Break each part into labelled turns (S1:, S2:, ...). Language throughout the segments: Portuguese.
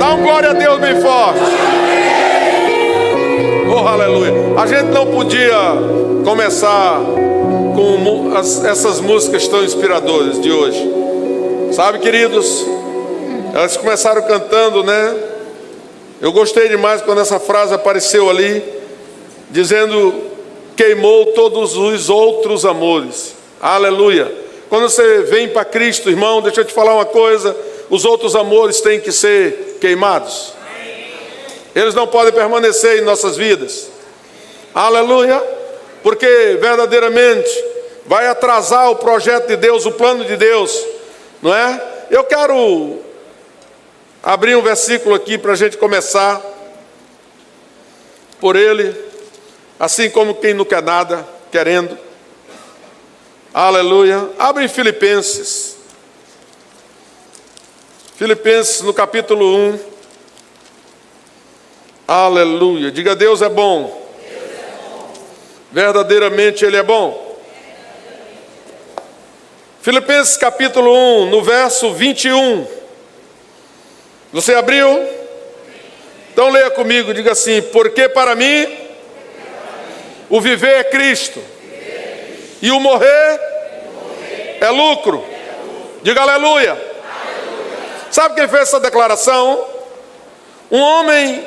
S1: Dá um glória a Deus bem forte. Oh, aleluia. A gente não podia começar com essas músicas tão inspiradoras de hoje. Sabe, queridos? Elas começaram cantando, né? Eu gostei demais quando essa frase apareceu ali, dizendo: queimou todos os outros amores. Aleluia. Quando você vem para Cristo, irmão, deixa eu te falar uma coisa: os outros amores têm que ser queimados. Eles não podem permanecer em nossas vidas. Aleluia. Porque verdadeiramente vai atrasar o projeto de Deus, o plano de Deus, não é? Eu quero abrir um versículo aqui para a gente começar por ele, assim como quem não quer nada, querendo. Aleluia. Abre em Filipenses. Filipenses no capítulo 1. Aleluia. Diga: Deus é bom. Verdadeiramente Ele é bom. Filipenses capítulo 1, no verso 21. Você abriu? Então leia comigo, diga assim: porque para mim o viver é Cristo e o morrer é lucro. Diga aleluia. Sabe quem fez essa declaração? Um homem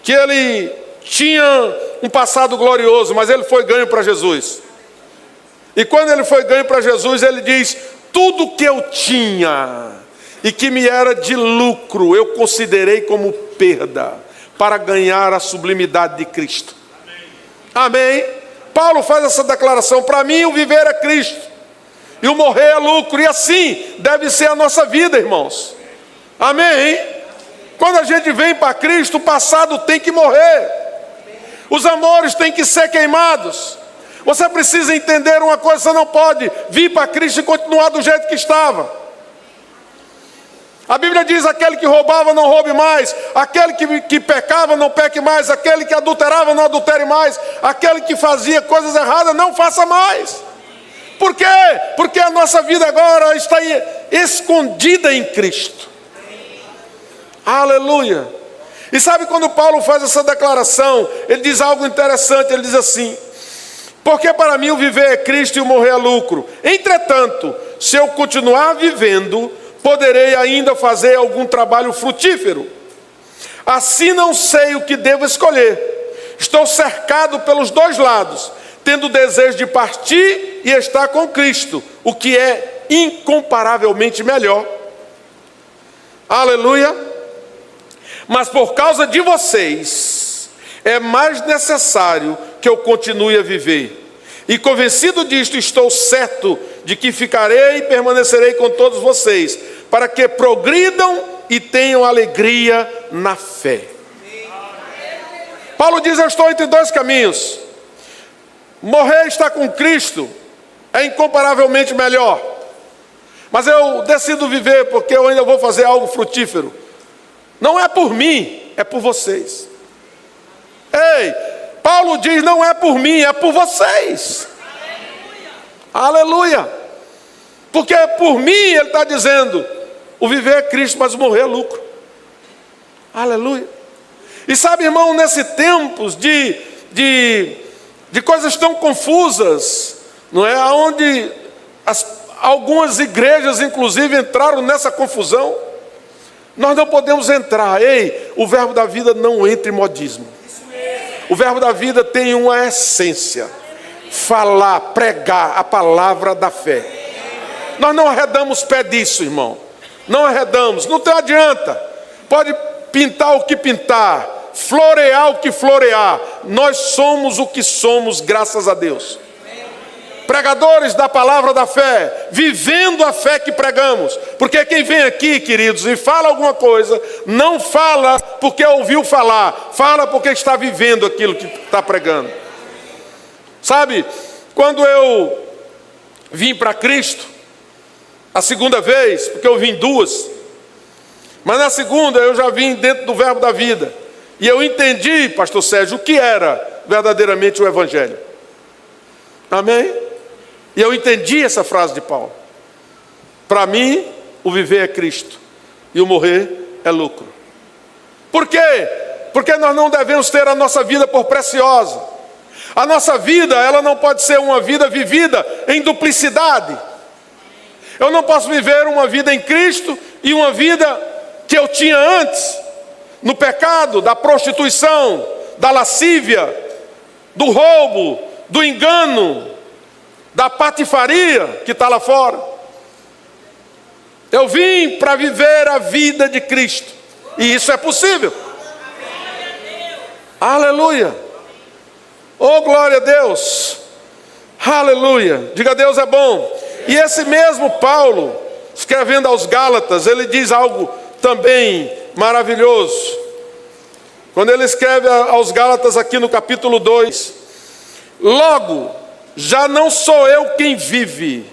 S1: que ele tinha um passado glorioso, mas ele foi ganho para Jesus. E quando ele foi ganho para Jesus, ele diz: tudo que eu tinha e que me era de lucro, eu considerei como perda, para ganhar a sublimidade de Cristo. Amém? Paulo faz essa declaração: para mim o viver é Cristo e o morrer é lucro. E assim deve ser a nossa vida, irmãos. Amém? Quando a gente vem para Cristo, o passado tem que morrer, os amores têm que ser queimados. Você precisa entender uma coisa: você não pode vir para Cristo e continuar do jeito que estava. A Bíblia diz: aquele que roubava não roube mais, aquele que pecava não peque mais, aquele que adulterava não adultere mais, aquele que fazia coisas erradas não faça mais. Por quê? Porque a nossa vida agora está escondida em Cristo. Aleluia. E sabe, quando Paulo faz essa declaração, ele diz algo interessante. Ele diz assim: porque para mim o viver é Cristo e o morrer é lucro. Entretanto, se eu continuar vivendo, poderei ainda fazer algum trabalho frutífero. Assim não sei o que devo escolher. Estou cercado pelos dois lados, tendo o desejo de partir e estar com Cristo, o que é incomparavelmente melhor. Aleluia. Mas por causa de vocês, é mais necessário que eu continue a viver. E convencido disto, estou certo de que ficarei e permanecerei com todos vocês, para que progridam e tenham alegria na fé. Paulo diz: eu estou entre dois caminhos. Morrer e estar com Cristo é incomparavelmente melhor. Mas eu decido viver porque eu ainda vou fazer algo frutífero. Não é por mim, é por vocês. Ei, Paulo diz: não é por mim, é por vocês. Aleluia. Aleluia. Porque por mim ele está dizendo: o viver é Cristo, mas o morrer é lucro. Aleluia. E sabe, irmão, nesse tempos de coisas tão confusas, não é? Onde algumas igrejas inclusive entraram nessa confusão. Nós não podemos entrar. Ei, o verbo da vida não entra em modismo. O verbo da vida tem uma essência: falar, pregar a palavra da fé. Nós não arredamos pé disso, irmão. Não arredamos, não tem adianta. Pode pintar o que pintar, florear o que florear. Nós somos o que somos, graças a Deus. Pregadores da palavra da fé, vivendo a fé que pregamos. Porque quem vem aqui, queridos, e fala alguma coisa, não fala porque ouviu falar, fala porque está vivendo aquilo que está pregando. Sabe, quando eu vim para Cristo, a segunda vez, porque eu vim duas, mas na segunda eu já vim dentro do verbo da vida, e eu entendi, pastor Sérgio, o que era verdadeiramente o Evangelho. Amém? E eu entendi essa frase de Paulo: para mim o viver é Cristo e o morrer é lucro. Por quê? Porque nós não devemos ter a nossa vida por preciosa. A nossa vida, ela não pode ser uma vida vivida em duplicidade. Eu não posso viver uma vida em Cristo e uma vida que eu tinha antes, no pecado, da prostituição, da lascívia, do roubo, do engano, da patifaria que está lá fora. Eu vim para viver a vida de Cristo, e isso é possível. Aleluia! Oh, glória a Deus! Aleluia! Diga, Deus é bom. E esse mesmo Paulo, escrevendo aos Gálatas, ele diz algo também maravilhoso. Quando ele escreve aos Gálatas aqui no capítulo 2: logo, já não sou eu quem vive,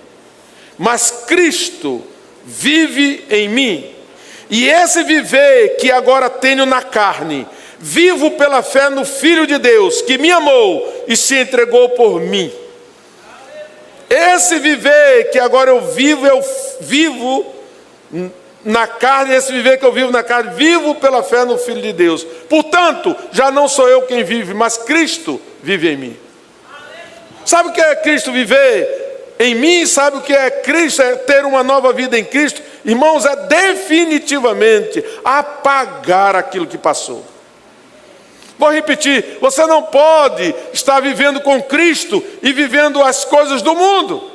S1: mas Cristo vive em mim. E esse viver que agora tenho na carne, vivo pela fé no Filho de Deus, que me amou e se entregou por mim. Esse viver que agora eu vivo na carne, esse viver que eu vivo na carne, vivo pela fé no Filho de Deus. Portanto, já não sou eu quem vive, mas Cristo vive em mim. Sabe o que é Cristo viver em mim? Sabe o que é Cristo? É ter uma nova vida em Cristo. Irmãos, é definitivamente apagar aquilo que passou. Vou repetir, você não pode estar vivendo com Cristo e vivendo as coisas do mundo.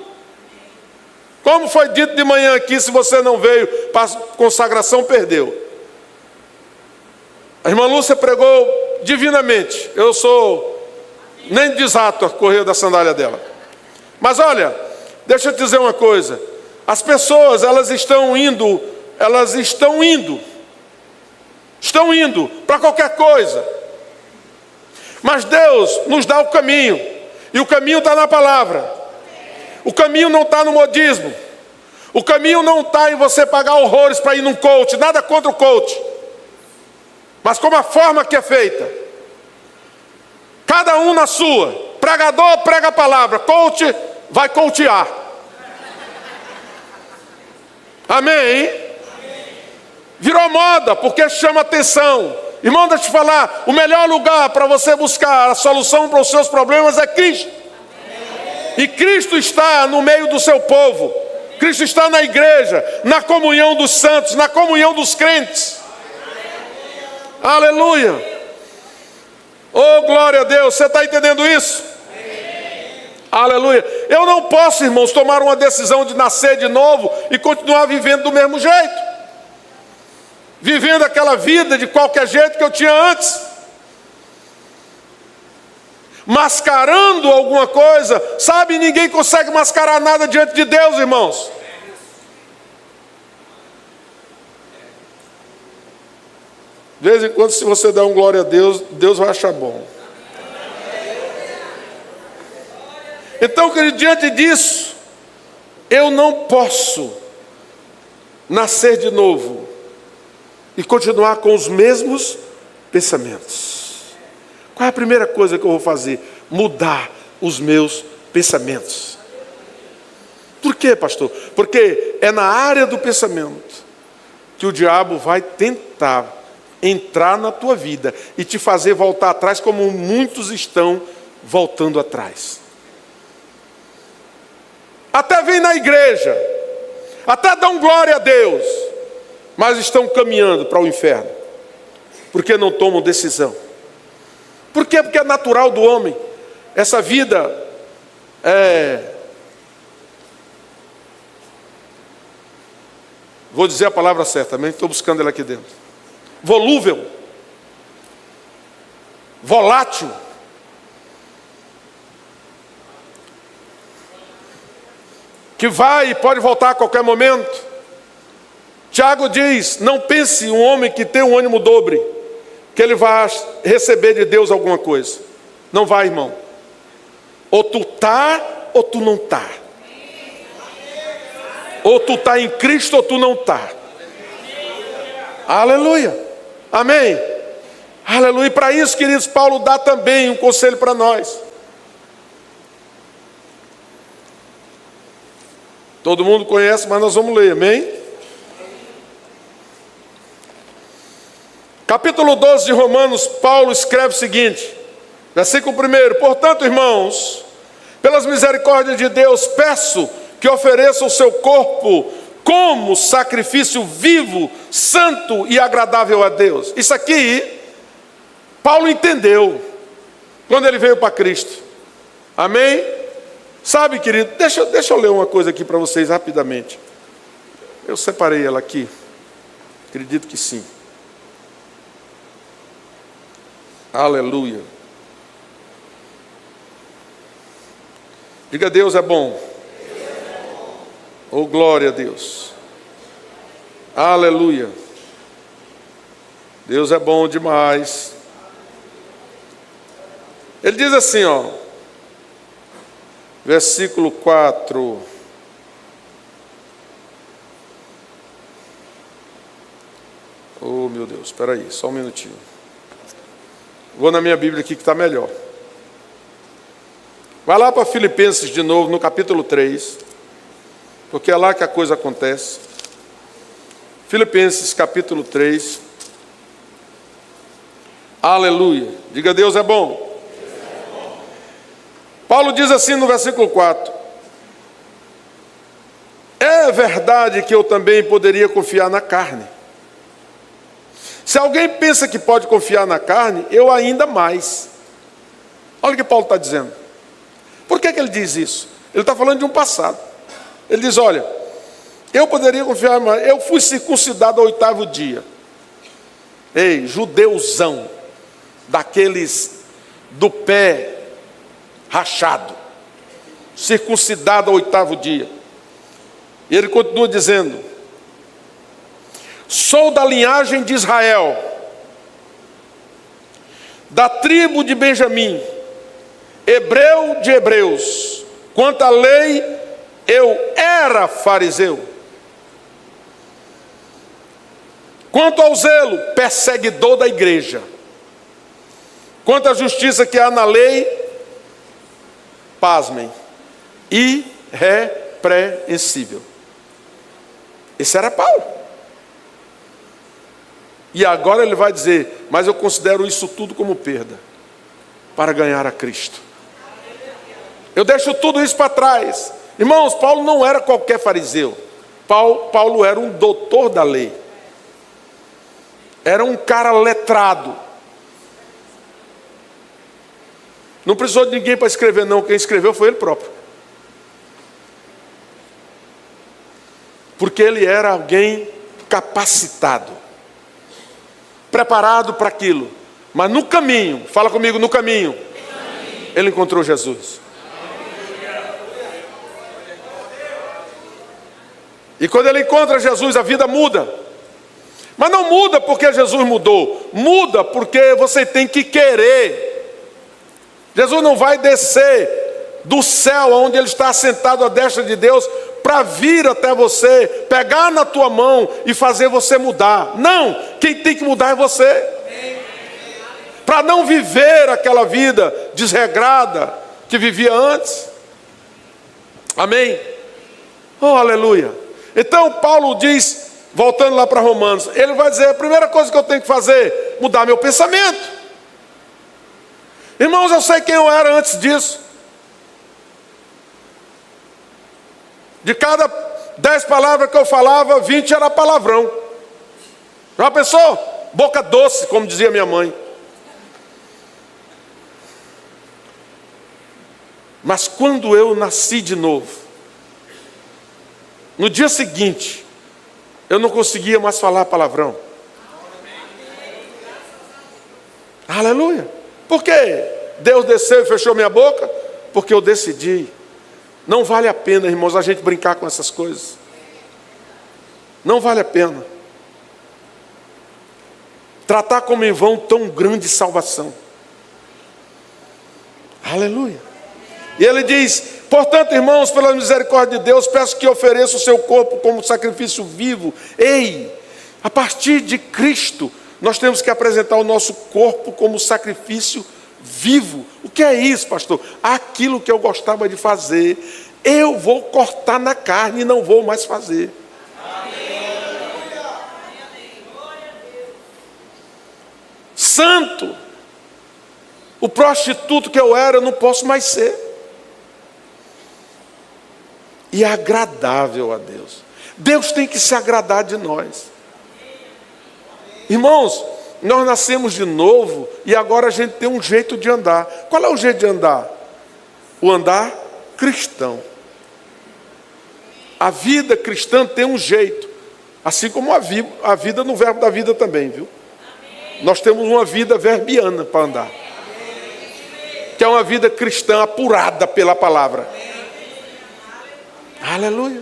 S1: Como foi dito de manhã aqui, se você não veio para a consagração, perdeu. A irmã Lúcia pregou divinamente. Eu sou nem desato a correr da sandália dela. Mas olha, deixa eu te dizer uma coisa. As pessoas, elas estão indo para qualquer coisa. Mas Deus nos dá o caminho, e o caminho está na palavra. O caminho não está no modismo. O caminho não está em você pagar horrores para ir num coach. Nada contra o coach, mas como a forma que é feita. Cada um na sua. Pregador prega a palavra, coach vai coachear. Amém? Virou moda porque chama atenção. Irmão, deixa eu te falar, o melhor lugar para você buscar a solução para os seus problemas é Cristo. E Cristo está no meio do seu povo. Cristo está na igreja, na comunhão dos santos, na comunhão dos crentes. Aleluia! Oh, glória a Deus, você está entendendo isso? Aleluia! Eu não posso, irmãos, tomar uma decisão de nascer de novo e continuar vivendo do mesmo jeito. Vivendo aquela vida de qualquer jeito que eu tinha antes. Mascarando alguma coisa. Sabe, ninguém consegue mascarar nada diante de Deus, irmãos. De vez em quando, se você der um glória a Deus, Deus vai achar bom. Então, querido, diante disso, eu não posso nascer de novo e continuar com os mesmos pensamentos. Qual é a primeira coisa que eu vou fazer? Mudar os meus pensamentos. Por quê, pastor? Porque é na área do pensamento que o diabo vai tentar entrar na tua vida e te fazer voltar atrás, como muitos estão voltando atrás. Até vêm na igreja, até dão glória a Deus, mas estão caminhando para o inferno, porque não tomam decisão. Por quê? Porque é natural do homem. Essa vida vou dizer a palavra certa, também estou buscando ela aqui dentro. Volúvel, volátil, que vai e pode voltar a qualquer momento. Tiago diz: não pense um homem que tem um ânimo dobre, que ele vai receber de Deus alguma coisa. Não vai, irmão. Ou tu tá, ou tu não tá. Ou tu tá em Cristo, ou tu não tá. Aleluia. Amém. Aleluia. E para isso, queridos, Paulo dá também um conselho para nós. Todo mundo conhece, mas nós vamos ler, amém? Capítulo 12 de Romanos, Paulo escreve o seguinte, versículo 1: portanto, irmãos, pelas misericórdias de Deus, peço que ofereça o seu corpo como sacrifício vivo, santo e agradável a Deus. Isso aqui, Paulo entendeu quando ele veio para Cristo. Amém? Sabe, querido, deixa eu ler uma coisa aqui para vocês rapidamente. Eu separei ela aqui. Acredito que sim. Aleluia. Diga: Deus é bom. Oh, glória a Deus. Aleluia. Deus é bom demais. Ele diz assim, ó, versículo 4. Oh, meu Deus, espera aí, só um minutinho. Vou na minha Bíblia aqui que está melhor. Vai lá para Filipenses de novo, no capítulo 3, porque é lá que a coisa acontece. Filipenses capítulo 3. Aleluia. Diga: Deus é bom. Paulo diz assim no versículo 4: é verdade que eu também poderia confiar na carne. Se alguém pensa que pode confiar na carne, eu ainda mais. Olha o que Paulo está dizendo. Por que ele diz isso? Ele está falando de um passado. Ele diz: olha, eu poderia confiar, mas eu fui circuncidado ao 8º dia. Ei, judeuzão, daqueles do pé rachado, circuncidado ao 8º dia. E ele continua dizendo: sou da linhagem de Israel, da tribo de Benjamim, hebreu de hebreus. Quanto à lei, eu era fariseu. Quanto ao zelo, perseguidor da igreja. Quanto à justiça que há na lei, pasmem, irrepreensível. Esse era Paulo. E agora ele vai dizer: mas eu considero isso tudo como perda, para ganhar a Cristo. Eu deixo tudo isso para trás. Irmãos, Paulo não era qualquer fariseu. Paulo era um doutor da lei. Era um cara letrado. Não precisou de ninguém para escrever, não. Quem escreveu foi ele próprio. Porque ele era alguém capacitado, preparado para aquilo. Mas no caminho, fala comigo, no caminho, ele encontrou Jesus. E quando ele encontra Jesus, a vida muda. Mas não muda porque Jesus mudou. Muda porque você tem que querer. Jesus não vai descer do céu, onde ele está sentado à destra de Deus, para vir até você, pegar na tua mão e fazer você mudar. Não, quem tem que mudar é você. Para não viver aquela vida desregrada que vivia antes. Amém? Oh, aleluia. Então Paulo diz, voltando lá para Romanos, ele vai dizer: a primeira coisa que eu tenho que fazer, mudar meu pensamento. Irmãos, eu sei quem eu era antes disso. De cada 10 palavras que eu falava, 20 era palavrão. Já pensou? Boca doce, como dizia minha mãe. Mas quando eu nasci de novo, no dia seguinte, eu não conseguia mais falar palavrão. Aleluia. Por quê? Deus desceu e fechou minha boca? Porque eu decidi. Não vale a pena, irmãos, a gente brincar com essas coisas. Não vale a pena. Tratar como em vão tão grande salvação. Aleluia. E ele diz: portanto, irmãos, pela misericórdia de Deus, peço que ofereça o seu corpo como sacrifício vivo. Ei, a partir de Cristo, nós temos que apresentar o nosso corpo como sacrifício vivo. O que é isso, pastor? Aquilo que eu gostava de fazer, eu vou cortar na carne e não vou mais fazer. santo. O prostituto que eu era, eu não posso mais ser. E é agradável a Deus. Deus tem que se agradar de nós. Irmãos, nós nascemos de novo e agora a gente tem um jeito de andar. Qual é o jeito de andar? O andar cristão. A vida cristã tem um jeito, assim como a vida no verbo da vida também, viu? Nós temos uma vida verbiana para andar, que é uma vida cristã apurada pela palavra. Aleluia.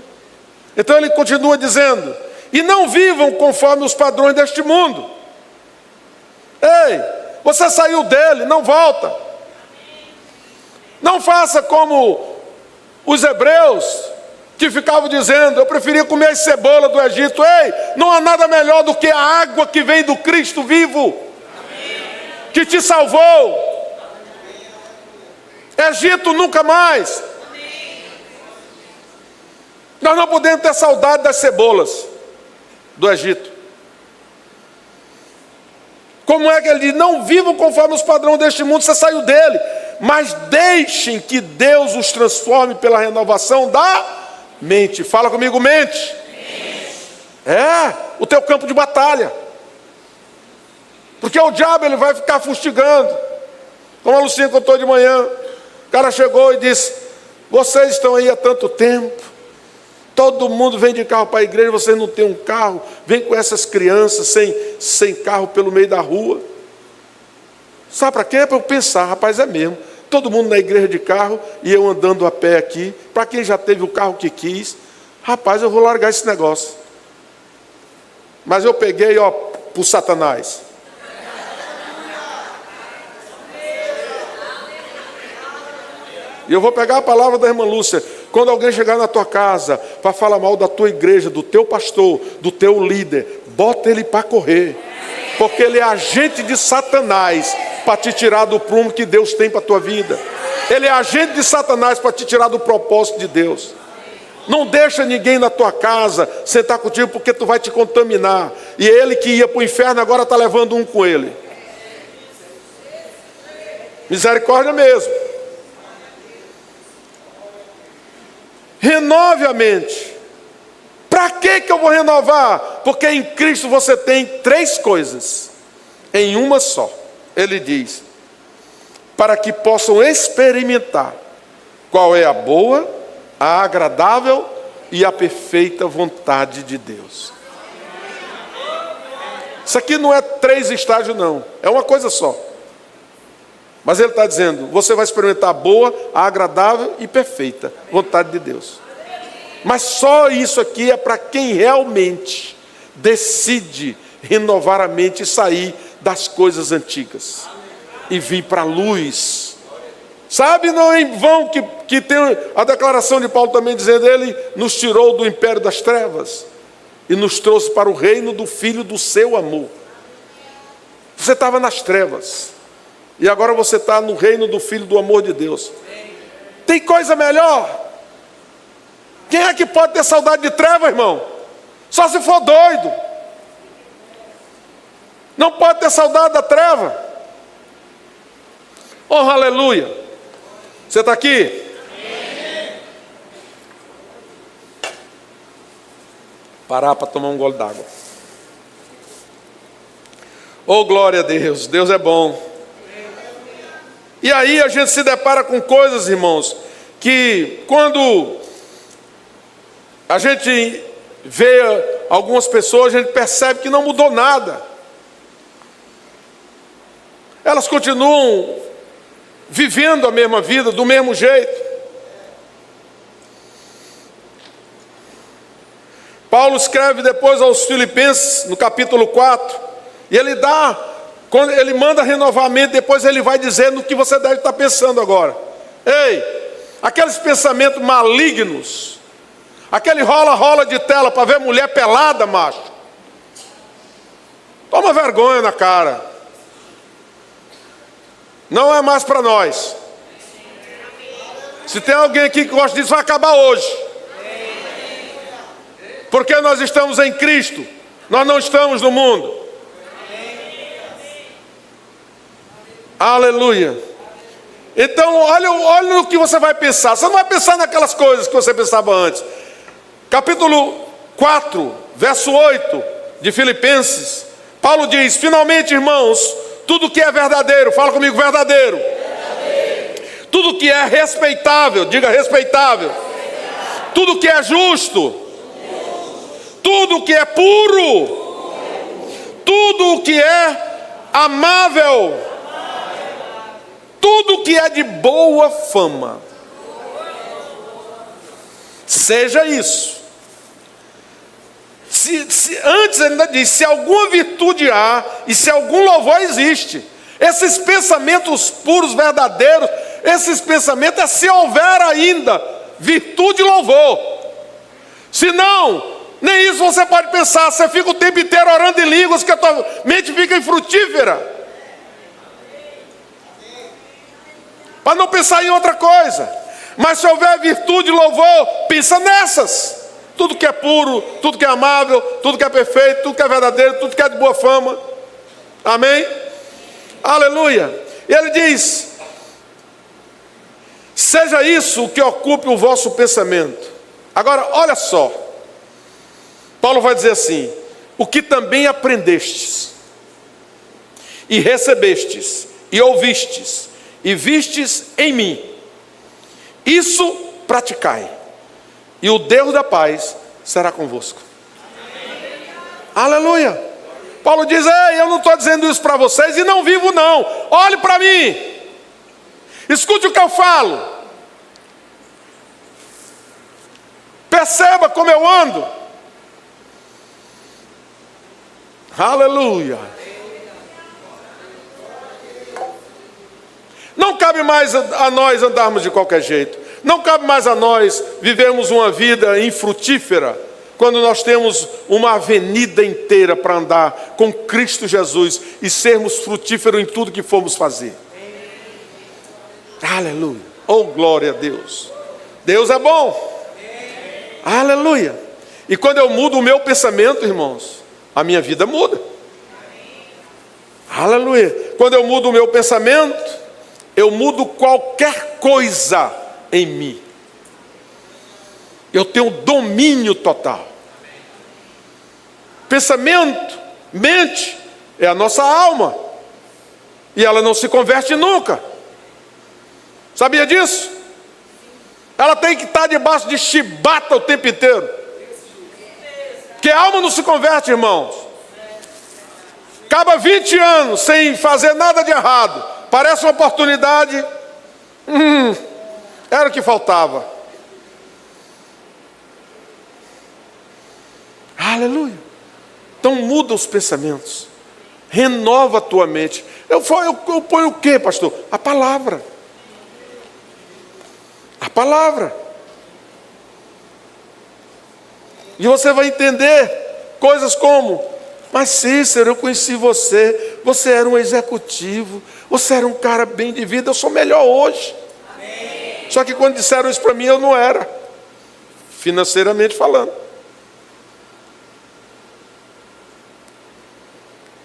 S1: Então ele continua dizendo: e não vivam conforme os padrões deste mundo. Ei, você saiu dele, não volta. Não faça como os hebreus, que ficavam dizendo: eu preferia comer as cebolas do Egito. Ei, não há nada melhor do que a água que vem do Cristo vivo, que te salvou. Egito nunca mais. Nós não podemos ter saudade das cebolas do Egito. Como é que ele diz? Não vivam conforme os padrões deste mundo, você saiu dele, mas deixem que Deus os transforme pela renovação da mente. Fala comigo, mente. É, o teu campo de batalha. Porque o diabo ele vai ficar fustigando. Como a Lucinha contou de manhã. O cara chegou e disse: vocês estão aí há tanto tempo, todo mundo vem de carro para a igreja, vocês não têm um carro, vem com essas crianças sem carro pelo meio da rua. Sabe para quê? É para eu pensar, rapaz, é mesmo. Todo mundo na igreja de carro e eu andando a pé aqui. Para quem já teve o carro que quis, rapaz, eu vou largar esse negócio. Mas eu peguei, ó, para o Satanás. E eu vou pegar a palavra da irmã Lúcia. Quando alguém chegar na tua casa para falar mal da tua igreja, do teu pastor, do teu líder, bota ele para correr. Porque ele é agente de Satanás para te tirar do prumo que Deus tem para a tua vida. Ele é agente de Satanás para te tirar do propósito de Deus. Não deixa ninguém na tua casa sentar contigo, porque tu vai te contaminar. E ele que ia para o inferno agora está levando um com ele. Misericórdia mesmo. Renove a mente. Para que eu vou renovar? Porque em Cristo você tem 3 coisas em uma só. Ele diz: para que possam experimentar qual é a boa, a agradável e a perfeita vontade de Deus. Isso aqui não é 3 estágios não, é uma coisa só. Mas ele está dizendo: você vai experimentar a boa, a agradável e perfeita vontade de Deus. Mas só isso aqui é para quem realmente decide renovar a mente e sair das coisas antigas e vir para a luz. Sabe, não é em vão que tem a declaração de Paulo também dizendo: ele nos tirou do império das trevas e nos trouxe para o reino do Filho do seu amor. Você estava nas trevas e agora você está no reino do Filho do amor de Deus. Tem coisa melhor? Quem é que pode ter saudade de treva, irmão? Só se for doido. Não pode ter saudade da treva. Oh, aleluia. Você está aqui? Parar para tomar um gole d'água. Oh, glória a Deus. Deus é bom. E aí a gente se depara com coisas, irmãos, que quando a gente vê algumas pessoas, a gente percebe que não mudou nada. Elas continuam vivendo a mesma vida, do mesmo jeito. Paulo escreve depois aos Filipenses, no capítulo 4, e ele quando ele manda renovar a mente, depois ele vai dizendo o que você deve estar pensando agora. Ei, aqueles pensamentos malignos, aquele rola de tela para ver mulher pelada, macho, toma vergonha na cara. Não é mais para nós. Se tem alguém aqui que gosta disso, vai acabar hoje. Porque nós estamos em Cristo, nós não estamos no mundo. Aleluia. Então, olha no que você vai pensar. Você não vai pensar naquelas coisas que você pensava antes. Capítulo 4, verso 8 de Filipenses. Paulo diz: finalmente, irmãos, tudo que é verdadeiro, fala comigo, verdadeiro. Tudo que é respeitável, diga respeitável. Tudo que é justo. Tudo que é puro. Tudo que é amável. Tudo que é de boa fama. Seja isso. Antes ele ainda diz: se alguma virtude há e se algum louvor existe. Esses pensamentos puros, verdadeiros, esses pensamentos é se houver ainda virtude e louvor. Se não, nem isso você pode pensar. Você fica o tempo inteiro orando em línguas, que a tua mente fica infrutífera. Para não pensar em outra coisa. Mas se houver virtude e louvor, pensa nessas. Tudo que é puro, tudo que é amável, tudo que é perfeito, tudo que é verdadeiro, tudo que é de boa fama. Amém? Aleluia. E ele diz: seja isso o que ocupe o vosso pensamento. Agora, olha só. Paulo vai dizer assim: o que também aprendestes, e recebestes, e ouvistes, e vistes em mim, isso praticai, e o Deus da paz será convosco. Aleluia. Paulo diz: ei, eu não estou dizendo isso para vocês e não vivo não. Olhe para mim. Escute o que eu falo. Perceba como eu ando. Aleluia. Não cabe mais a nós andarmos de qualquer jeito. Não cabe mais a nós vivermos uma vida infrutífera, quando nós temos uma avenida inteira para andar com Cristo Jesus e sermos frutíferos em tudo que formos fazer. Aleluia. Oh, glória a Deus. Deus é bom. Aleluia. E quando eu mudo o meu pensamento, irmãos, a minha vida muda. Aleluia. Quando eu mudo o meu pensamento, eu mudo qualquer coisa em mim. Eu tenho domínio total. Pensamento, mente, é a nossa alma. E ela não se converte nunca. Sabia disso? Ela tem que estar debaixo de chibata o tempo inteiro. Porque a alma não se converte, irmãos. Acaba 20 anos sem fazer nada de errado. Parece uma oportunidade. Era o que faltava. Aleluia. Então muda os pensamentos. Renova a tua mente. Eu ponho o que, pastor? A palavra. A palavra. E você vai entender coisas como: mas Cícero, eu conheci você. Você era um executivo. Você era um cara bem de vida. Eu sou melhor hoje. Amém. Só que quando disseram isso para mim, eu não era. Financeiramente falando.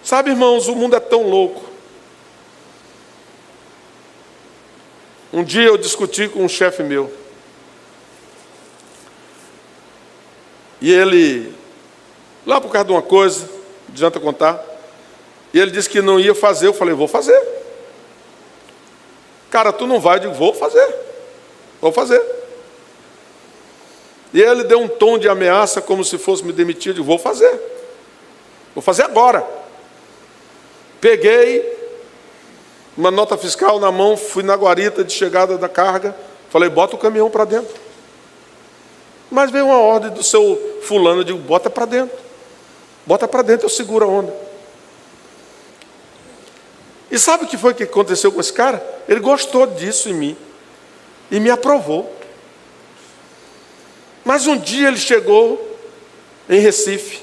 S1: Sabe, irmãos, o mundo é tão louco. Um dia eu discuti com um chefe meu. E ele, lá por causa de uma coisa, não adianta contar. E ele disse que não ia fazer. Eu falei: vou fazer. Cara, tu não vai? Eu digo: vou fazer. Vou fazer. E ele deu um tom de ameaça, como se fosse me demitir. Eu digo: vou fazer. Vou fazer agora. Peguei uma nota fiscal na mão, fui na guarita de chegada da carga, falei: bota o caminhão para dentro. Mas veio uma ordem do seu fulano, eu digo: bota para dentro. Bota para dentro, eu seguro a onda. E sabe o que foi que aconteceu com esse cara? Ele gostou disso em mim e me aprovou. Mas um dia ele chegou em Recife,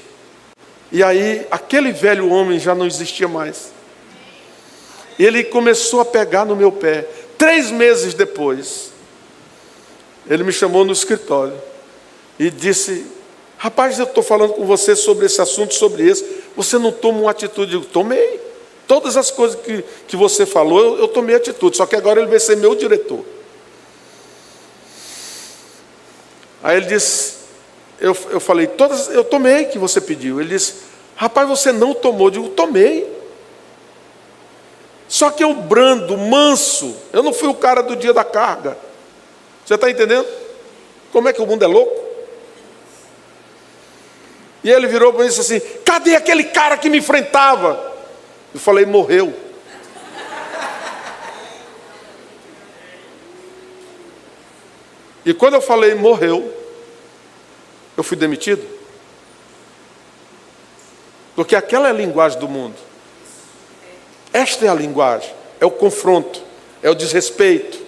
S1: e aí aquele velho homem já não existia mais. Ele começou a pegar no meu pé. 3 meses depois, ele me chamou no escritório e disse: rapaz, eu estou falando com você sobre esse assunto, sobre esse. Você não toma uma atitude? Eu digo: tomei. Todas as coisas que você falou, eu tomei atitude, só que agora ele vai ser meu diretor. Aí ele disse, eu falei, todas, eu tomei que você pediu. Ele disse, rapaz, você não tomou. Eu digo, tomei. Só que eu brando, manso, eu não fui o cara do dia da carga. Você está entendendo? Como é que o mundo é louco? E ele virou para mim e disse assim, cadê aquele cara que me enfrentava? Eu falei, morreu. E quando eu falei morreu, eu fui demitido. Porque aquela é a linguagem do mundo. Esta é a linguagem, é o confronto, é o desrespeito.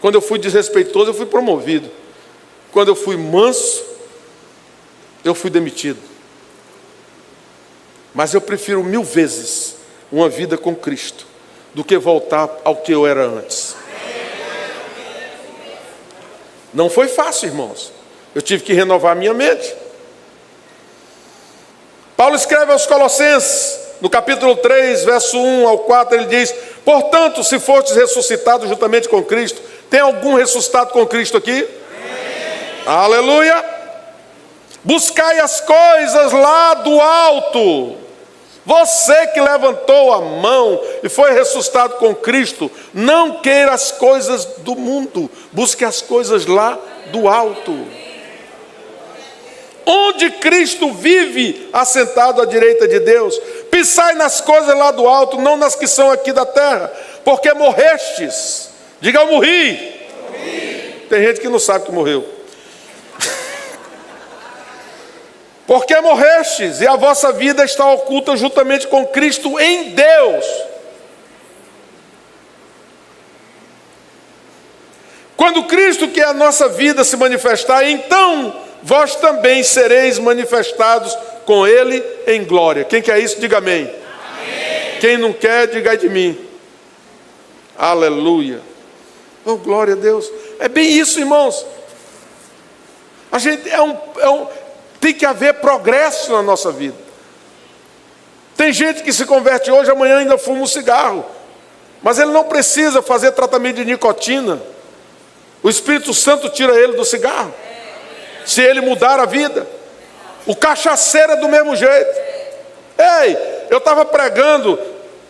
S1: Quando eu fui desrespeitoso, eu fui promovido. Quando eu fui manso, eu fui demitido. Mas eu prefiro 1000 vezes uma vida com Cristo do que voltar ao que eu era antes. Não foi fácil, irmãos. Eu tive que renovar a minha mente. Paulo escreve aos Colossenses, no capítulo 3, verso 1 ao 4, ele diz, portanto, se fostes ressuscitados juntamente com Cristo, tem algum ressuscitado com Cristo aqui? Amém. Aleluia! Buscai as coisas lá do alto. Você que levantou a mão e foi ressuscitado com Cristo, não queira as coisas do mundo, busque as coisas lá do alto. Onde Cristo vive assentado à direita de Deus. Pensai nas coisas lá do alto, não nas que são aqui da terra, porque morrestes. Diga, eu morri. Tem gente que não sabe que morreu. Porque morrestes e a vossa vida está oculta juntamente com Cristo em Deus. Quando Cristo, que é a nossa vida, se manifestar, então vós também sereis manifestados com Ele em glória. Quem quer isso, diga amém. Amém. Quem não quer, diga ai de mim. Aleluia. Oh, glória a Deus. É bem isso, irmãos. A gente tem que haver progresso na nossa vida. Tem gente que se converte hoje, amanhã ainda fuma um cigarro. Mas ele não precisa fazer tratamento de nicotina. O Espírito Santo tira ele do cigarro. Se ele mudar a vida. O cachaceiro é do mesmo jeito. Ei, eu estava pregando,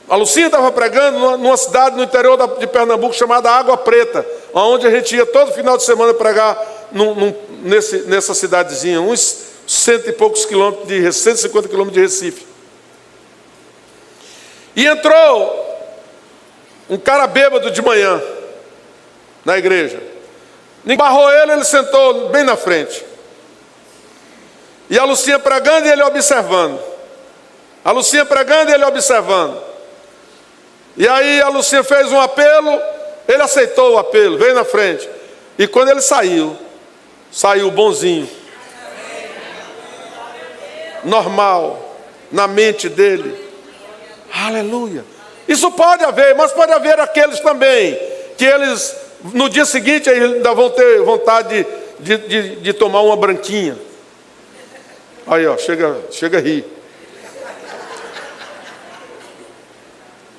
S1: a Lucinha estava pregando numa cidade no interior de Pernambuco chamada Água Preta, onde a gente ia todo final de semana pregar nessa cidadezinha, uns 100 e poucos quilômetros, 150 quilômetros de Recife. E entrou um cara bêbado de manhã na igreja. Barrou ele sentou bem na frente. E a Lucinha pregando e ele observando. A Lucinha pregando e ele observando. E aí a Lucinha fez um apelo, ele aceitou o apelo, veio na frente. E quando ele saiu bonzinho. Normal, na mente dele. Aleluia. Isso pode haver, mas pode haver aqueles também, que eles, no dia seguinte, ainda vão ter vontade de tomar uma branquinha. Aí, ó, chega a rir.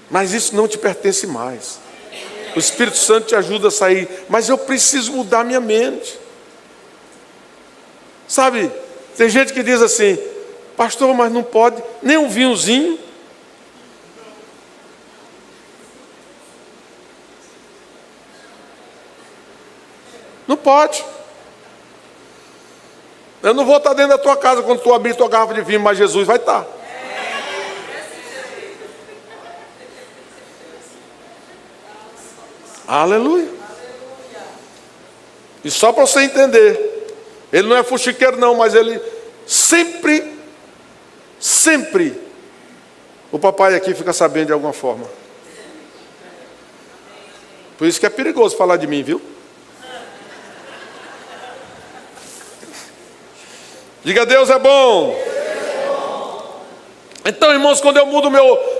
S1: Mas isso não te pertence mais. O Espírito Santo te ajuda a sair. Mas eu preciso mudar minha mente. Sabe, tem gente que diz assim, pastor, mas não pode nem um vinhozinho. Não pode. Eu não vou estar dentro da tua casa quando tu abrir tua garrafa de vinho, mas Jesus vai estar. Aleluia. E só para você entender, ele não é fuxiqueiro não, mas ele sempre, o papai aqui fica sabendo de alguma forma. Por isso que é perigoso falar de mim, viu? Diga, Deus é bom. Então, irmãos, quando eu mudo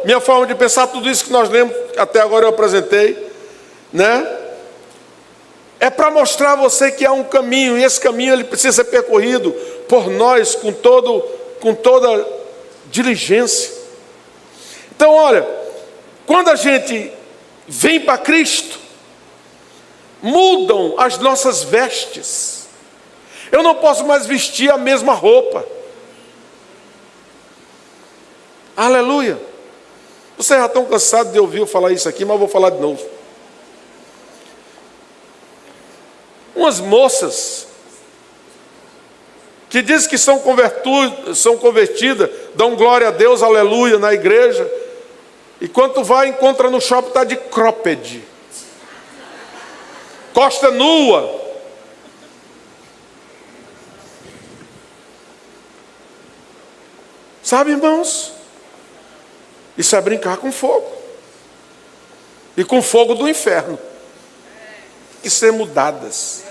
S1: minha forma de pensar, tudo isso que nós lemos, até agora eu apresentei, né? É para mostrar a você que há um caminho, e esse caminho ele precisa ser percorrido por nós com toda diligência. Então olha, quando a gente vem para Cristo, mudam as nossas vestes. Eu não posso mais vestir a mesma roupa. Aleluia. Vocês já estão cansados de ouvir eu falar isso aqui, mas eu vou falar de novo. Umas moças que dizem que são convertidas, dão glória a Deus, aleluia, na igreja, e quando tu vai, encontra no shopping, está de cropped, costa nua. Sabe, irmãos? Isso é brincar com fogo. E com fogo do inferno. E ser mudadas.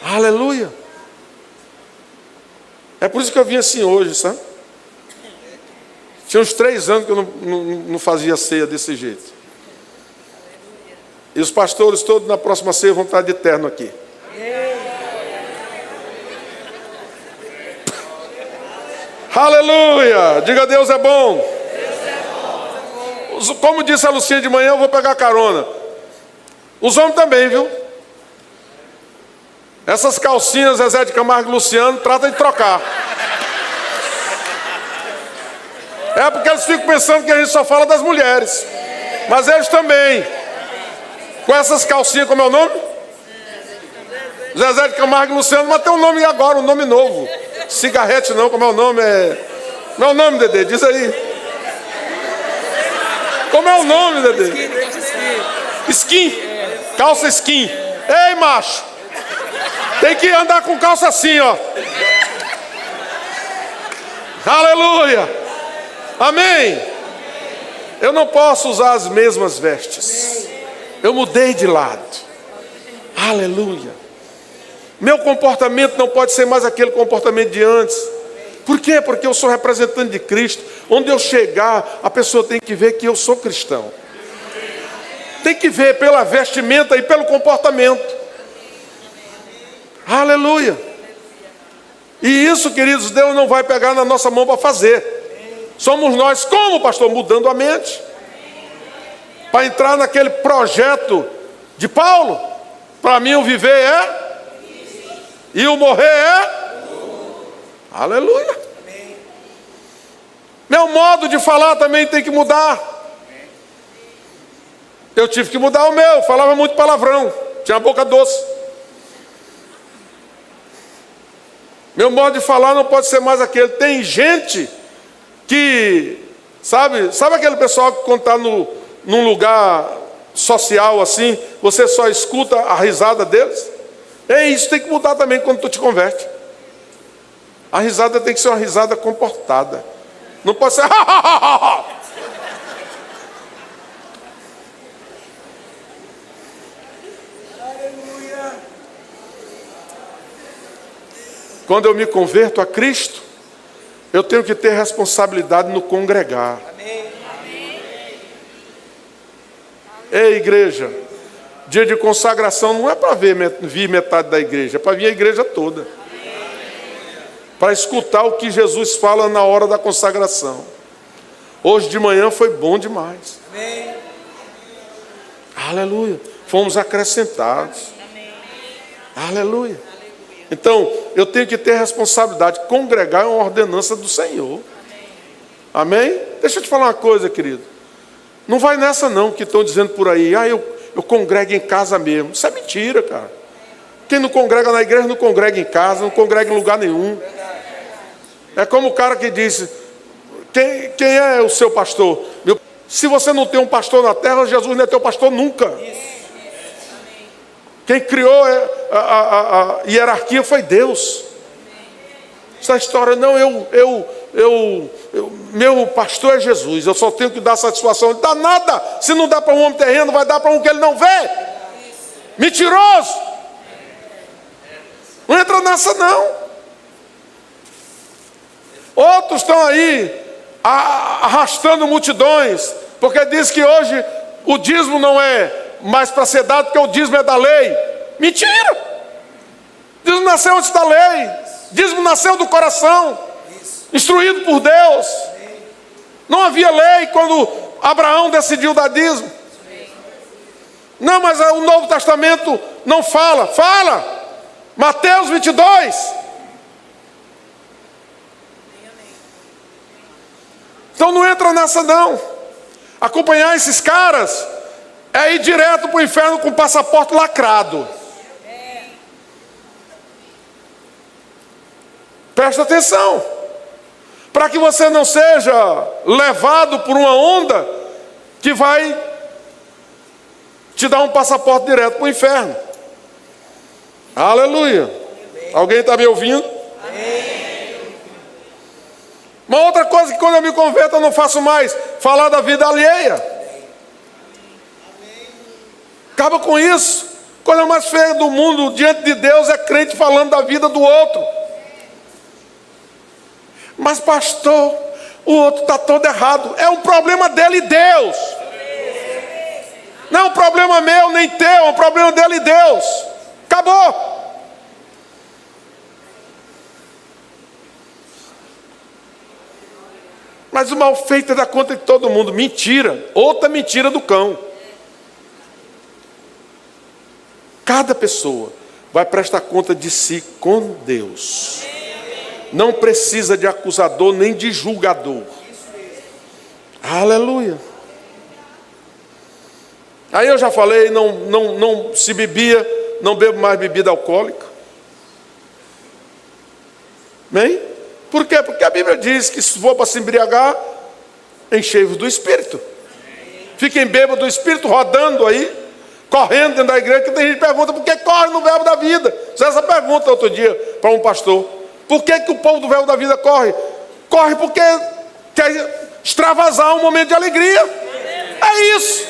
S1: Aleluia. É por isso que eu vim assim hoje, sabe? Tinha uns 3 anos que eu não fazia ceia desse jeito. E os pastores todos na próxima ceia vão estar de terno aqui. Aleluia! Diga, Deus é bom. Como disse a Lucinha de manhã, eu vou pegar carona. Os homens também, viu? Essas calcinhas Zezé de Camargo e Luciano, trata de trocar. É porque eles ficam pensando que a gente só fala das mulheres. Mas eles também. Com essas calcinhas, como é o nome? Zezé de Camargo e Luciano, mas tem um nome agora, um nome novo. Cigarrete não, como é o nome? Não é o nome, Dedê? Diz aí. Como é o nome, Dedê? Skin. Calça skin. Ei, macho. Tem que andar com calça assim, ó. Aleluia. Amém. Eu não posso usar as mesmas vestes. Eu mudei de lado. Aleluia. Meu comportamento não pode ser mais aquele comportamento de antes. Por quê? Porque eu sou representante de Cristo. Onde eu chegar, a pessoa tem que ver que eu sou cristão. Tem que ver pela vestimenta e pelo comportamento. Aleluia. E isso, queridos, Deus não vai pegar na nossa mão para fazer. Somos nós, como pastor, mudando a mente. Para entrar naquele projeto de Paulo. Para mim o viver é... E o morrer é... Aleluia. Meu modo de falar também tem que mudar. Eu tive que mudar o meu. Falava muito palavrão. Tinha a boca doce. Meu modo de falar não pode ser mais aquele. Tem gente que... Sabe aquele pessoal que quando está num lugar social assim, você só escuta a risada deles? Isso tem que mudar também quando tu te converte. A risada tem que ser uma risada comportada. Não pode ser... Quando eu me converto a Cristo, eu tenho que ter responsabilidade no congregar. Ei, igreja, dia de consagração não é para vir metade da igreja, é para vir a igreja toda. Para escutar o que Jesus fala na hora da consagração. Hoje de manhã foi bom demais. Amém. Aleluia. Fomos acrescentados. Amém. Aleluia. Então, eu tenho que ter responsabilidade. Congregar é uma ordenança do Senhor. Amém? Deixa eu te falar uma coisa, querido. Não vai nessa não, que estão dizendo por aí. Eu congrego em casa mesmo. Isso é mentira, cara. Quem não congrega na igreja, não congrega em casa, não congrega em lugar nenhum. É como o cara que disse, quem é o seu pastor? Se você não tem um pastor na terra, Jesus não é teu pastor nunca. Quem criou a hierarquia foi Deus. Essa história, não, meu pastor é Jesus, eu só tenho que dar satisfação. Não dá nada. Se não dá para um homem terreno, vai dar para um que ele não vê. Mentiroso. Não entra nessa não. Outros estão aí arrastando multidões, porque diz que hoje o dízimo não é mais para ser dado, porque o dízimo é da lei. Mentira! Dízimo nasceu antes da lei. Dízimo nasceu do coração, instruído por Deus. Não havia lei quando Abraão decidiu dar dízimo. Não, mas o Novo Testamento não fala. Fala! Mateus 22. Então não entra nessa não. Acompanhar esses caras é ir direto para o inferno com o passaporte lacrado. Presta atenção. Para que você não seja levado por uma onda que vai te dar um passaporte direto para o inferno. Aleluia. Alguém está me ouvindo? Uma outra coisa que quando eu me converto eu não faço mais, falar da vida alheia. Acaba com isso. A coisa mais feia do mundo diante de Deus é crente falando da vida do outro. Mas pastor, o outro está todo errado. É um problema dele e Deus. Não é um problema meu nem teu, é um problema dele e Deus. Acabou. Mas o mal feito é da conta de todo mundo. Mentira. Outra mentira do cão. Cada pessoa vai prestar conta de si com Deus. Não precisa de acusador nem de julgador. Aleluia. Aí eu já falei, não se bebia, não bebo mais bebida alcoólica. Amém? Por quê? Porque a Bíblia diz que se for para se embriagar, enchei-vos do Espírito. Fiquem bêbados do Espírito, rodando aí, correndo dentro da igreja, que tem gente que pergunta, por que corre no verbo da vida? Fiz essa pergunta outro dia para um pastor. Por que o povo do verbo da vida corre? Corre porque quer extravasar um momento de alegria. É isso.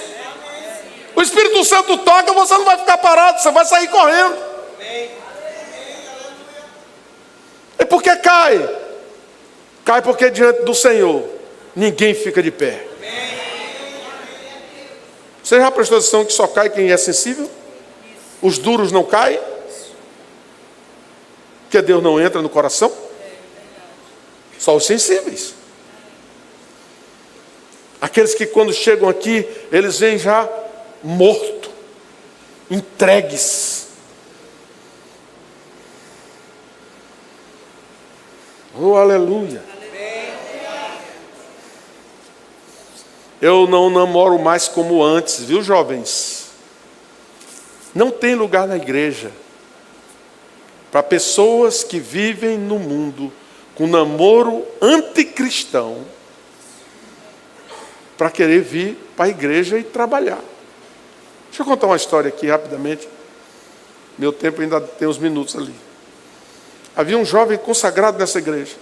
S1: O Espírito Santo toca, você não vai ficar parado, você vai sair correndo. E por que cai? Cai porque diante do Senhor ninguém fica de pé. Você já prestou atenção que só cai quem é sensível? Os duros não caem? Porque Deus não entra no coração? Só os sensíveis. Aqueles que quando chegam aqui, eles vêm já morto, entregues. Oh, aleluia. Eu não namoro mais como antes, viu, jovens? Não tem lugar na igreja para pessoas que vivem no mundo com namoro anticristão para querer vir para a igreja e trabalhar. Deixa eu contar uma história aqui rapidamente. Meu tempo ainda tem uns minutos ali. Havia um jovem consagrado nessa igreja.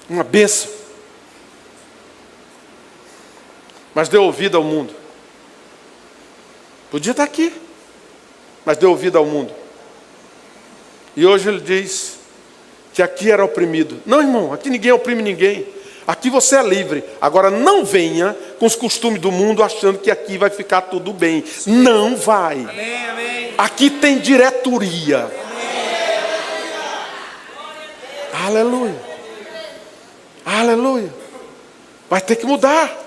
S1: Uma bênção. Mas deu ouvido ao mundo. Podia estar aqui, mas deu ouvido ao mundo. E hoje ele diz que aqui era oprimido. Não, irmão, aqui ninguém oprime ninguém. Aqui você é livre. Agora não venha com os costumes do mundo achando que aqui vai ficar tudo bem. Não vai. Amém, amém. Aqui tem diretoria. Amém. Aleluia. Aleluia. Vai ter que mudar.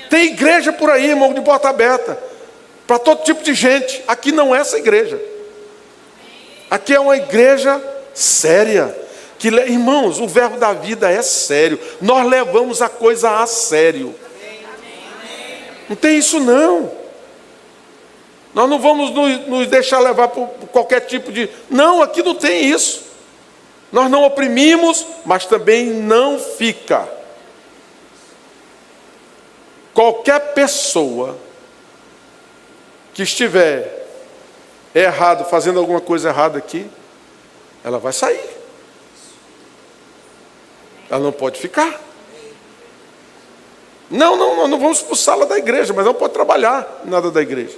S1: Tem igreja por aí, irmão, de porta aberta. Para todo tipo de gente. Aqui não é essa igreja. Aqui é uma igreja séria. Que, irmãos, o verbo da vida é sério. Nós levamos a coisa a sério. Não tem isso não. Nós não vamos nos deixar levar por qualquer tipo de... Não, aqui não tem isso. Nós não oprimimos, mas também não fica. Qualquer pessoa que estiver errado, fazendo alguma coisa errada aqui, ela vai sair. Ela não pode ficar. Não vamos expulsá-la da igreja, mas não pode trabalhar nada da igreja.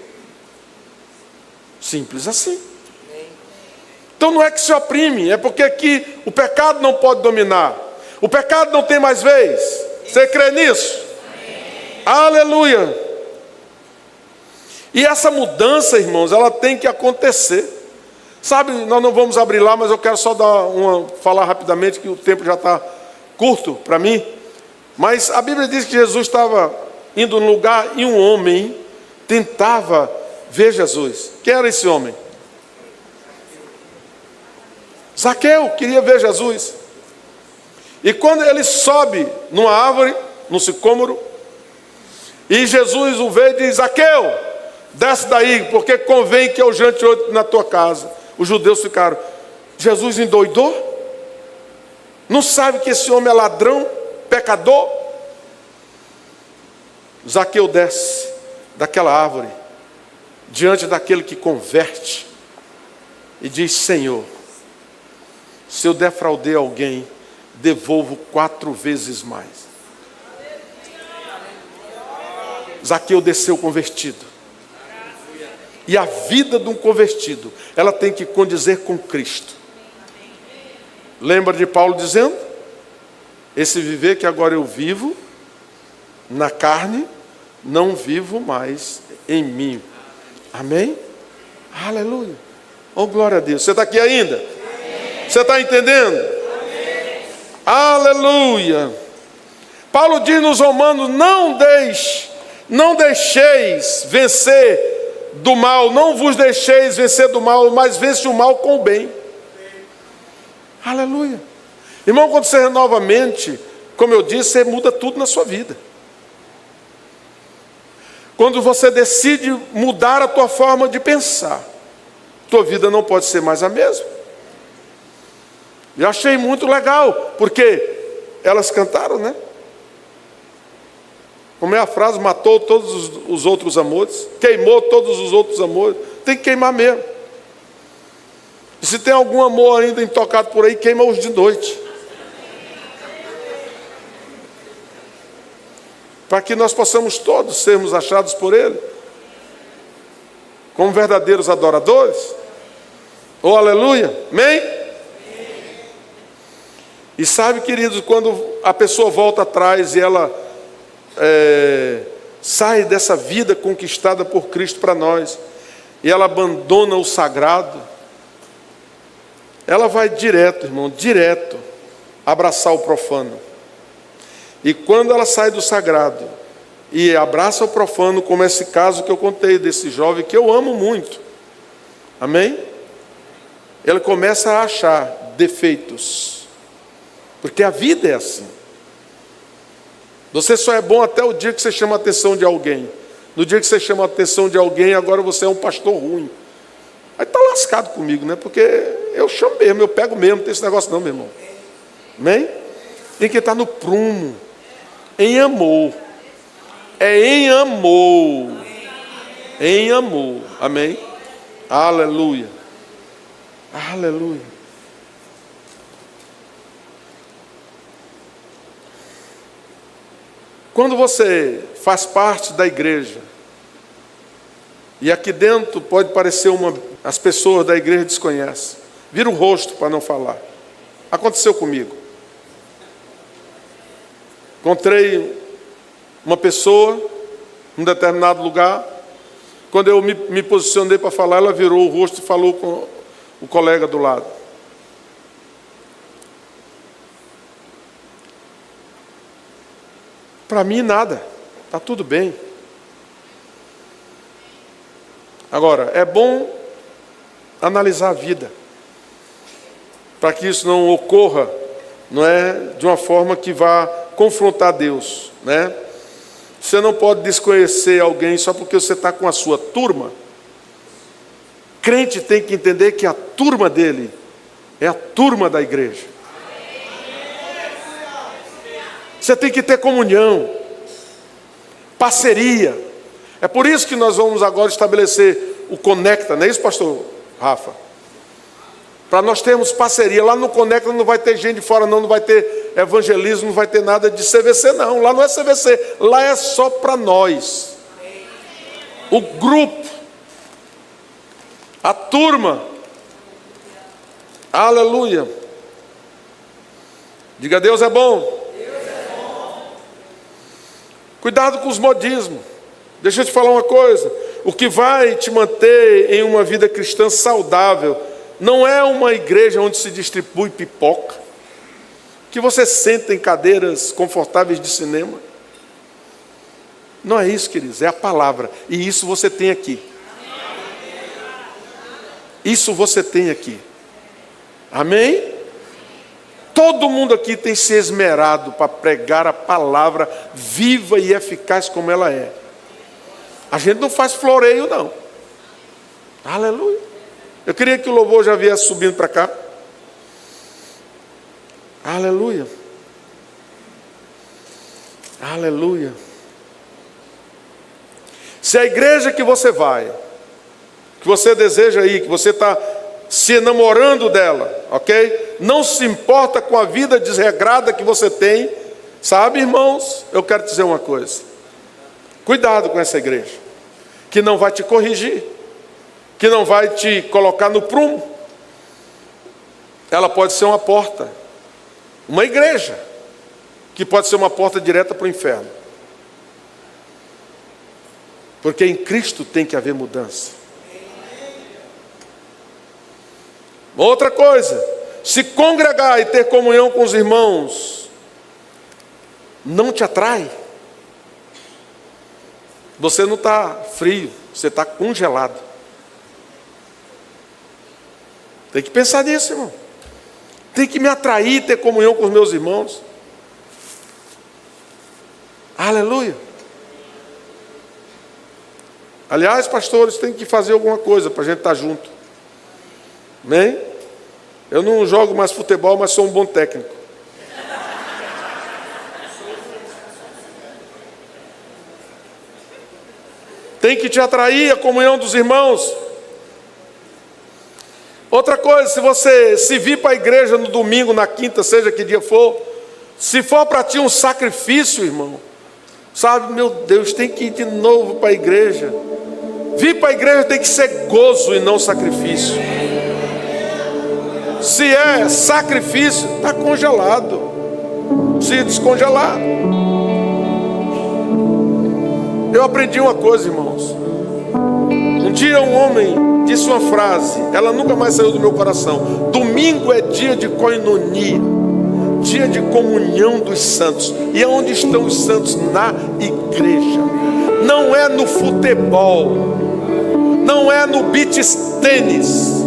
S1: Simples assim. Então não é que se oprime, é porque aqui o pecado não pode dominar. O pecado não tem mais vez. Você crê nisso? Aleluia. E essa mudança, irmãos, ela tem que acontecer. Sabe, nós não vamos abrir lá, mas eu quero só falar rapidamente, que o tempo já está curto para mim. Mas a Bíblia diz que Jesus estava indo num lugar e um homem tentava ver Jesus. Quem era esse homem? Zaqueu queria ver Jesus. E quando ele sobe numa árvore, num sicômoro, e Jesus o vê e diz: Zaqueu, desce daí, porque convém que eu jante hoje na tua casa. Os judeus ficaram: Jesus endoidou? Não sabe que esse homem é ladrão, pecador? Zaqueu desce daquela árvore, diante daquele que converte, e diz: Senhor, se eu defraudei alguém, devolvo 4 vezes mais. Zaqueu desceu convertido. E a vida de um convertido, ela tem que condizer com Cristo. Lembra de Paulo dizendo: esse viver que agora eu vivo na carne, não vivo mais em mim. Amém? Aleluia. Oh, glória a Deus. Você está aqui ainda? Amém. Você está entendendo? Amém. Aleluia. Paulo diz nos Romanos: não deixeis vencer do mal, não vos deixeis vencer do mal, mas vence o mal com o bem. Aleluia. Irmão, quando você renova a mente, como eu disse, você muda tudo na sua vida. Quando você decide mudar a tua forma de pensar, tua vida não pode ser mais a mesma. Eu achei muito legal, porque elas cantaram, né? Como é a frase? Matou todos os outros amores, queimou todos os outros amores. Tem que queimar mesmo. E se tem algum amor ainda intocado por aí, queima-os de noite. Para que nós possamos todos sermos achados por Ele como verdadeiros adoradores. Oh, aleluia. Amém? E sabe, queridos, quando a pessoa volta atrás e ela sai dessa vida conquistada por Cristo para nós, e ela abandona o sagrado, ela vai direto, irmão, direto abraçar o profano. E quando ela sai do sagrado e abraça o profano, como esse caso que eu contei desse jovem, que eu amo muito, amém? Ela começa a achar defeitos, porque a vida é assim. Você só é bom até o dia que você chama a atenção de alguém. No dia que você chama a atenção de alguém, agora você é um pastor ruim. Aí está lascado comigo, né? Porque eu chamo mesmo, eu pego mesmo, não tem esse negócio não, meu irmão. Amém? Tem que estar no prumo, em amor. É em amor. Em amor. Amém? Aleluia. Aleluia. Quando você faz parte da igreja, e aqui dentro pode parecer as pessoas da igreja desconhecem, vira o rosto para não falar. Aconteceu comigo. Encontrei uma pessoa em um determinado lugar. Quando eu me posicionei para falar, ela virou o rosto e falou com o colega do lado. Para mim, nada. Está tudo bem. Agora, é bom analisar a vida, para que isso não ocorra, não é, de uma forma que vá confrontar Deus, né? Você não pode desconhecer alguém só porque você está com a sua turma. Crente tem que entender que a turma dele é a turma da igreja. Você tem que ter comunhão, parceria. É por isso que nós vamos agora estabelecer o Conecta, não é isso, pastor Rafa? Para nós termos parceria. Lá no Conecta não vai ter gente de fora não vai ter evangelismo, não vai ter nada de CVC não. Lá não é CVC, lá é só para nós. O grupo, a turma. Aleluia. Diga: Deus é bom. Cuidado com os modismos. Deixa eu te falar uma coisa. O que vai te manter em uma vida cristã saudável não é uma igreja onde se distribui pipoca, que você senta em cadeiras confortáveis de cinema. Não é isso, queridos, é a palavra. E isso você tem aqui. Isso você tem aqui. Amém? Todo mundo aqui tem se esmerado para pregar a palavra viva e eficaz como ela é. A gente não faz floreio, não. Aleluia. Eu queria que o louvor já viesse subindo para cá. Aleluia. Aleluia. Se a igreja que você vai, que você deseja ir, que você está se enamorando dela, ok? Não se importa com a vida desregrada que você tem. Sabe, irmãos, eu quero dizer uma coisa. Cuidado com essa igreja, que não vai te corrigir, que não vai te colocar no prumo. Ela pode ser uma porta, uma igreja, que pode ser uma porta direta para o inferno. Porque em Cristo tem que haver mudança. Outra coisa, se congregar e ter comunhão com os irmãos não te atrai, você não está frio, você está congelado. Tem que pensar nisso, irmão. Tem que me atrair, ter comunhão com os meus irmãos. Aleluia. Aliás, pastores, tem que fazer alguma coisa para a gente estar junto. Amém? Eu não jogo mais futebol, mas sou um bom técnico. Tem que te atrair a comunhão dos irmãos. Outra coisa, se você se vir para a igreja no domingo, na quinta, seja que dia for, se for para ti um sacrifício, irmão, sabe, meu Deus, tem que ir de novo para a igreja. Vir para a igreja tem que ser gozo e não sacrifício. Se é sacrifício, está congelado. Se descongelar. Eu aprendi uma coisa, irmãos. Um dia um homem disse uma frase, ela nunca mais saiu do meu coração. Domingo é dia de koinonia, dia de comunhão dos santos. E aonde estão os santos? Na igreja. Não é no futebol, não é no beach tênis,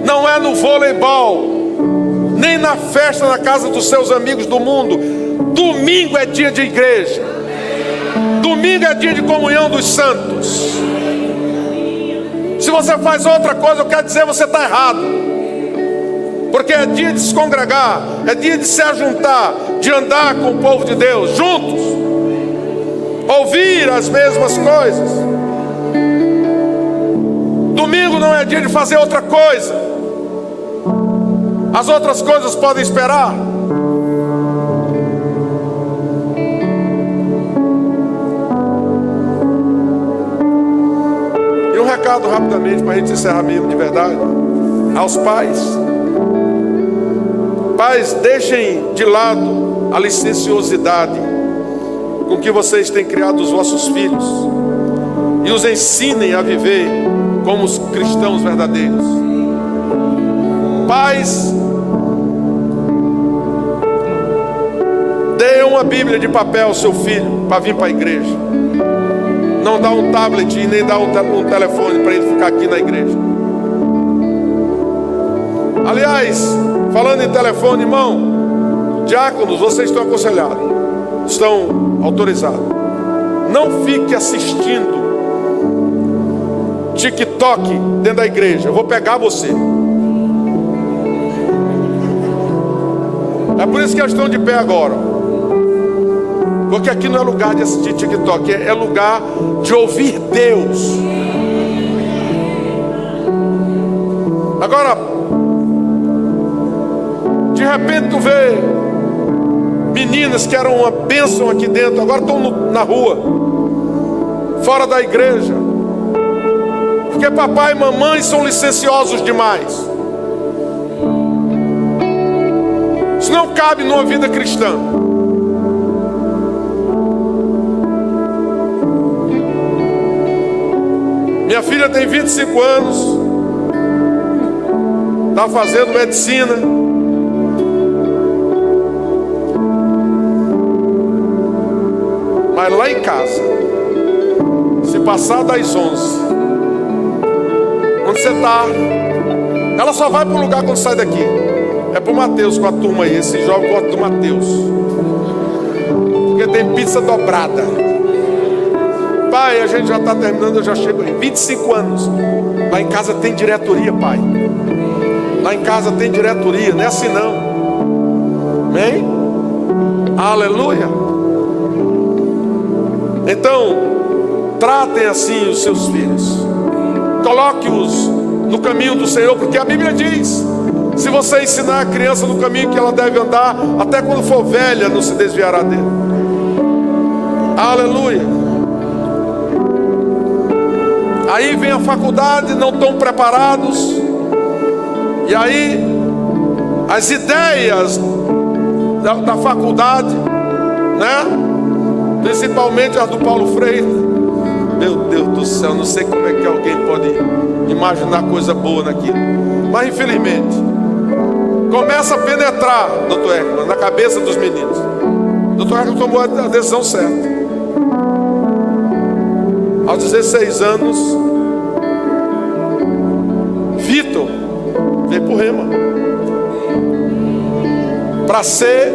S1: não é no voleibol, nem na festa na casa dos seus amigos do mundo. Domingo é dia de igreja. Domingo é dia de comunhão dos santos. Se você faz outra coisa, eu quero dizer, você está errado. Porque é dia de se congregar, é dia de se ajuntar, de andar com o povo de Deus, juntos, ouvir as mesmas coisas. Domingo não é dia de fazer outra coisa. As outras coisas podem esperar. E um recado rapidamente para a gente encerrar mesmo de verdade. Aos pais. Pais, deixem de lado a licenciosidade com que vocês têm criado os vossos filhos e os ensinem a viver como os cristãos verdadeiros. Pais, dê uma Bíblia de papel ao seu filho para vir para a igreja. Não dá um tablet e nem dá um telefone para ele ficar aqui na igreja. Aliás, falando em telefone, irmão, diáconos, vocês estão aconselhados, estão autorizados. Não fique assistindo TikTok dentro da igreja. Eu vou pegar você. É por isso que eles estão de pé agora. Porque aqui não é lugar de assistir TikTok, é lugar de ouvir Deus. Agora, de repente tu vê meninas que eram uma bênção aqui dentro, agora estão na rua, fora da igreja, porque papai e mamãe são licenciosos demais. Isso não cabe numa vida cristã. Minha filha tem 25 anos. está fazendo medicina. Mas lá em casa, se passar das 11, onde você está, ela só vai para o lugar quando sai daqui. É para o Mateus com a turma aí. Esse jovem gosta do Mateus, porque tem pizza dobrada. Pai, a gente já está terminando, eu já chego aí. 25 anos. Lá em casa tem diretoria, pai. Lá em casa tem diretoria, não é assim não. Amém? Aleluia. Então, tratem assim os seus filhos. Coloque-os no caminho do Senhor, porque a Bíblia diz: se você ensinar a criança no caminho que ela deve andar, até quando for velha não se desviará dele. Aleluia. Aí vem a faculdade, não estão preparados. E aí as ideias da faculdade, né? Principalmente as do Paulo Freire. Meu Deus do céu, não sei como é que alguém pode imaginar coisa boa naquilo. Mas infelizmente começa a penetrar, doutor Ekman, na cabeça dos meninos. Doutor Ekman tomou a decisão certa. Aos 16 anos, Vitor veio pro Rema para ser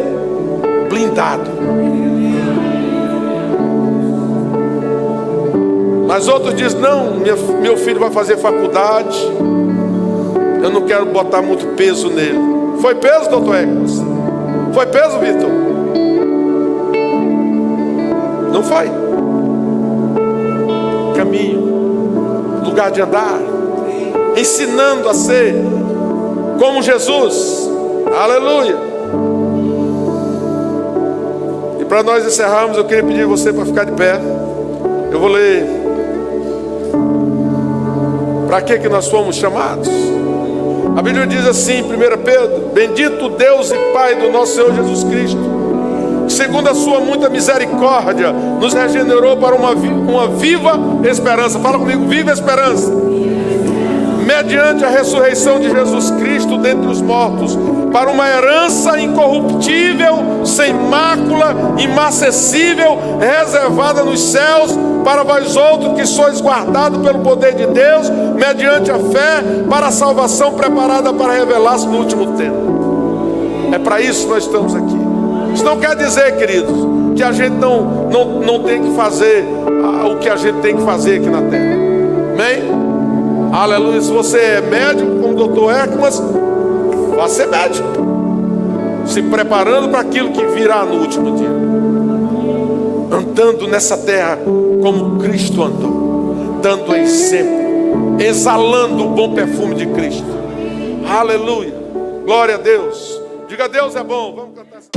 S1: blindado. Mas outros dizem: não, meu filho vai fazer faculdade, eu não quero botar muito peso nele. Foi peso, doutor Ekmas? Foi peso, Vitor? Não foi. Caminho, lugar de andar, ensinando a ser como Jesus. Aleluia. E para nós encerrarmos, eu queria pedir você para ficar de pé. Eu vou ler. Para que nós fomos chamados? A Bíblia diz assim, 1 Pedro: bendito Deus e Pai do nosso Senhor Jesus Cristo, que segundo a sua muita misericórdia nos regenerou para uma viva esperança. Fala comigo: viva esperança. Mediante a ressurreição de Jesus Cristo dentre os mortos, para uma herança incorruptível, sem mácula, imacessível, reservada nos céus, para vós outros que sois guardados pelo poder de Deus, mediante a fé, para a salvação preparada para revelar-se no último tempo. É para isso que nós estamos aqui. Isso não quer dizer, queridos, que a gente não tem que fazer o que a gente tem que fazer aqui na terra. Amém? Aleluia. Se você é médico, como o doutor Ekmas, vá ser médico, se preparando para aquilo que virá no último dia, andando nessa terra como Cristo andou, dando exemplo, exalando o bom perfume de Cristo. Aleluia. Glória a Deus. Diga: Deus é bom. Vamos cantar essa...